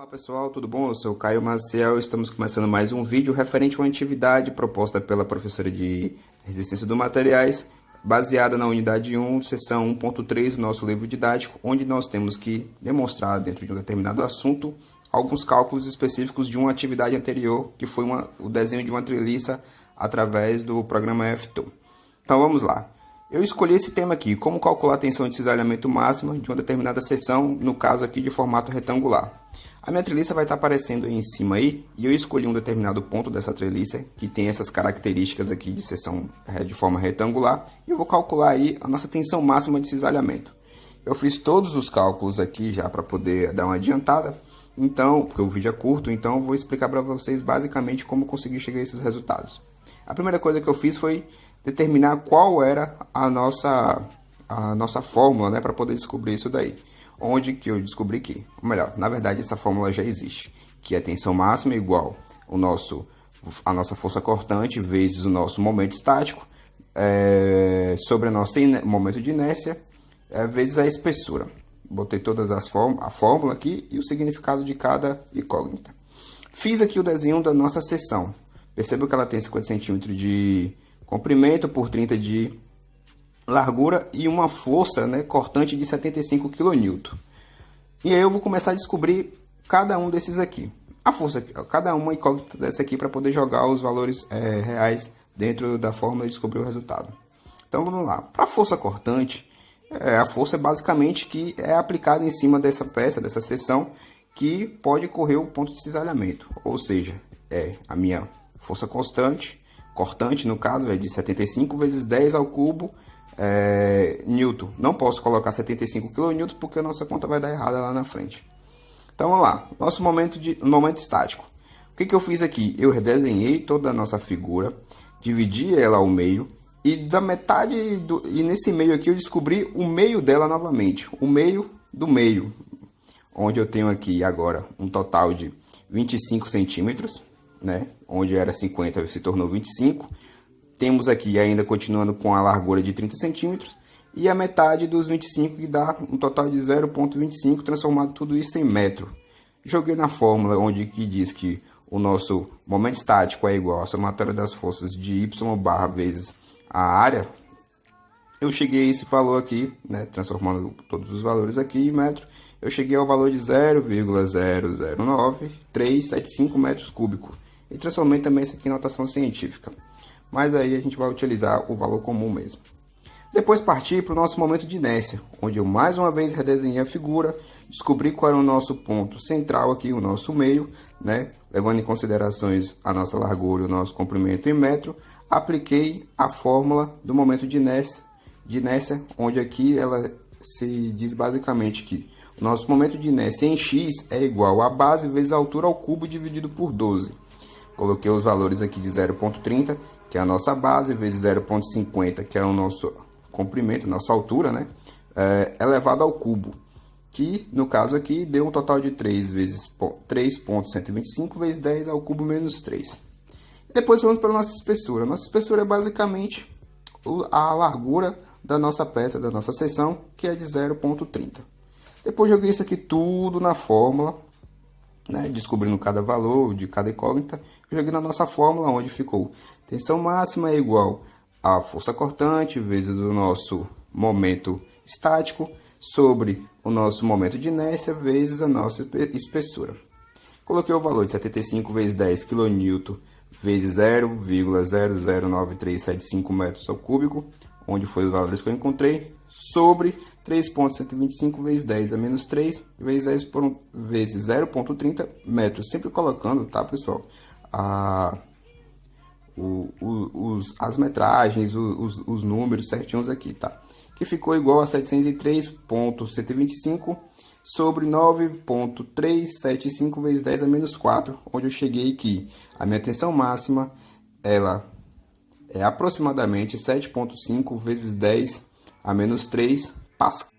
Olá pessoal, tudo bom? Eu sou o Caio Maciel, estamos começando mais um vídeo referente a uma atividade proposta pela professora de Resistência dos Materiais, baseada na unidade 1, seção 1.3 do nosso livro didático, onde nós temos que demonstrar dentro de um determinado assunto alguns cálculos específicos de uma atividade anterior, que foi o desenho de uma treliça através do programa FTOO. Então vamos lá. Eu escolhi esse tema aqui, como calcular a tensão de cisalhamento máxima de uma determinada seção, no caso aqui de formato retangular. A minha treliça vai estar aparecendo aí em cima aí, e eu escolhi um determinado ponto dessa treliça, que tem essas características aqui de seção de forma retangular, e eu vou calcular aí a nossa tensão máxima de cisalhamento. Eu fiz todos os cálculos aqui já para poder dar uma adiantada, então, porque o vídeo é curto, então eu vou explicar para vocês basicamente como conseguir chegar a esses resultados. A primeira coisa que eu fiz foi determinar qual era a nossa fórmula, né, para poder descobrir isso daí. Onde que eu descobri que, ou melhor, na verdade essa fórmula já existe, que é a tensão máxima igual a nossa força cortante vezes o nosso momento estático, sobre o nosso momento de inércia, vezes a espessura. Botei todas a fórmula aqui e o significado de cada incógnita. Fiz aqui o desenho da nossa seção. Perceba que ela tem 50 centímetros de comprimento por 30 de largura e uma força, né, cortante de 75 kN. E aí eu vou começar a descobrir cada um desses aqui. A força, cada uma incógnita dessa aqui para poder jogar os valores reais dentro da fórmula e descobrir o resultado. Então vamos lá. Para a força cortante, a força basicamente que é aplicada em cima dessa peça, dessa seção, que pode correr o ponto de cisalhamento. Ou seja, a minha força cortante no caso, é de 75 vezes 10 ao cubo, Newton. Não posso colocar 75 kN porque a nossa conta vai dar errada lá na frente. Então vamos lá, nosso momento estático. O que eu fiz aqui? Eu redesenhei toda a nossa figura, dividi ela ao meio e da metade e nesse meio aqui eu descobri o meio dela novamente, o meio do meio, onde eu tenho aqui agora um total de 25 centímetros, né? Onde era 50 se tornou 25. Temos aqui ainda continuando com a largura de 30 centímetros e a metade dos 25 que dá um total de 0,25, transformado tudo isso em metro. Joguei na fórmula onde que diz que o nosso momento estático é igual à somatória das forças de y barra vezes a área. Eu cheguei a esse valor aqui, né, transformando todos os valores aqui em metro, eu cheguei ao valor de 0,009375 metros cúbicos. E transformei também isso aqui em notação científica. Mas aí a gente vai utilizar o valor comum mesmo. Depois parti para o nosso momento de inércia, onde eu mais uma vez redesenhei a figura, descobri qual era o nosso ponto central aqui, o nosso meio, né? Levando em considerações a nossa largura e o nosso comprimento em metro, apliquei a fórmula do momento de inércia, onde aqui ela se diz basicamente que o nosso momento de inércia em x é igual a base vezes a altura ao cubo dividido por 12. Coloquei os valores aqui de 0,30, que é a nossa base, vezes 0,50, que é o nosso comprimento, nossa altura, né? Elevado ao cubo, que no caso aqui deu um total de 3 vezes 3,125 vezes 10 ao cubo menos 3. Depois vamos para a nossa espessura. Nossa espessura é basicamente a largura da nossa peça, da nossa seção, que é de 0,30. Depois joguei isso aqui tudo na fórmula, né, descobrindo cada valor de cada incógnita. Eu joguei na nossa fórmula, onde ficou tensão máxima é igual a força cortante vezes o nosso momento estático sobre o nosso momento de inércia vezes a nossa espessura. Coloquei o valor de 75 vezes 10 kN vezes 0,009375 metros ao cúbico, onde foi os valores que eu encontrei, sobre 3,125 vezes 10 a menos 3 vezes 0,30 metros. Sempre colocando, tá, pessoal, as metragens, os números certinhos aqui, tá? Que ficou igual a 703,125 sobre 9,375 vezes 10 a menos 4, onde eu cheguei que a minha tensão máxima ela é aproximadamente 7,5 vezes 10 a menos 3 Pascal.